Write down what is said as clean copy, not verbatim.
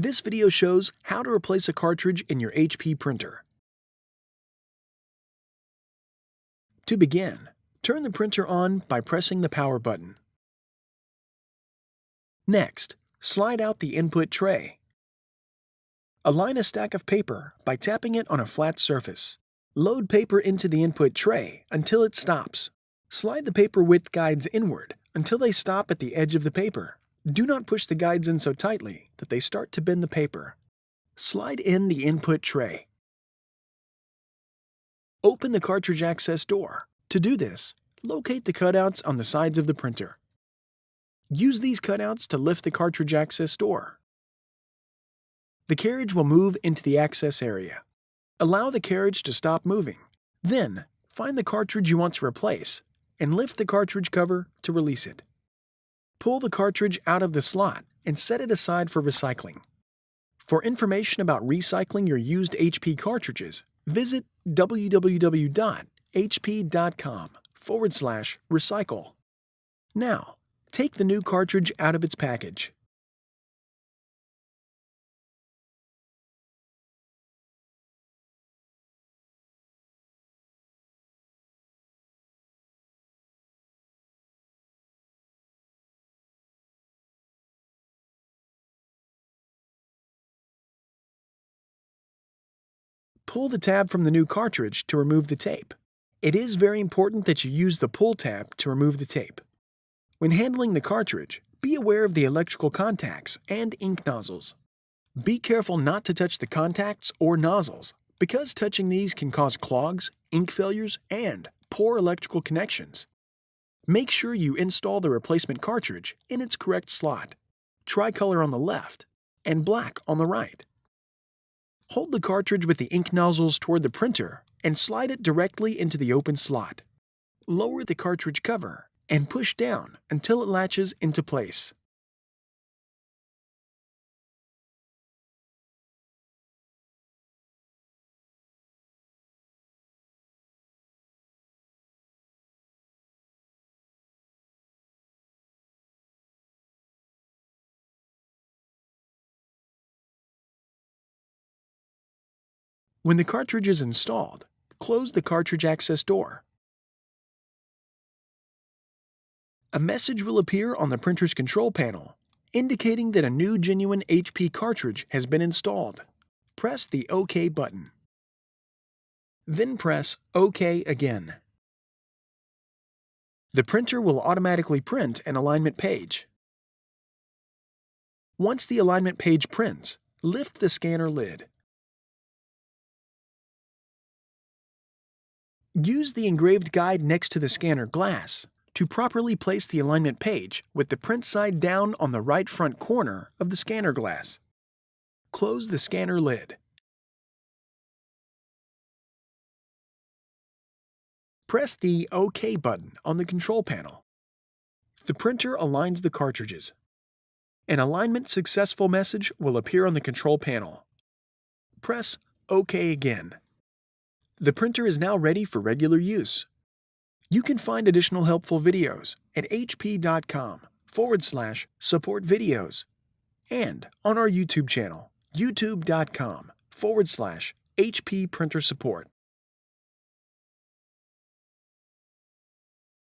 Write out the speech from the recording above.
This video shows how to replace a cartridge in your HP printer. To begin, turn the printer on by pressing the power button. Next, slide out the input tray. Align a stack of paper by tapping it on a flat surface. Load paper into the input tray until it stops. Slide the paper width guides inward until they stop at the edge of the paper. Do not push the guides in so tightly that they start to bend the paper. Slide in the input tray. Open the cartridge access door. To do this, locate the cutouts on the sides of the printer. Use these cutouts to lift the cartridge access door. The carriage will move into the access area. Allow the carriage to stop moving. Then, find the cartridge you want to replace and lift the cartridge cover to release it. Pull the cartridge out of the slot and set it aside for recycling. For information about recycling your used HP cartridges, visit www.hp.com/recycle. Now, take the new cartridge out of its package. Pull the tab from the new cartridge to remove the tape. It is very important that you use the pull tab to remove the tape. When handling the cartridge, be aware of the electrical contacts and ink nozzles. Be careful not to touch the contacts or nozzles, because touching these can cause clogs, ink failures, and poor electrical connections. Make sure you install the replacement cartridge in its correct slot, tricolor on the left, and black on the right. Hold the cartridge with the ink nozzles toward the printer and slide it directly into the open slot. Lower the cartridge cover and push down until it latches into place. When the cartridge is installed, close the cartridge access door. A message will appear on the printer's control panel, indicating that a new genuine HP cartridge has been installed. Press the OK button. Then press OK again. The printer will automatically print an alignment page. Once the alignment page prints, lift the scanner lid. Use the engraved guide next to the scanner glass to properly place the alignment page with the print side down on the right front corner of the scanner glass. Close the scanner lid. Press the OK button on the control panel. The printer aligns the cartridges. An alignment successful message will appear on the control panel. Press OK again. The printer is now ready for regular use. You can find additional helpful videos at hp.com/support videos and on our YouTube channel, youtube.com/HP printer support.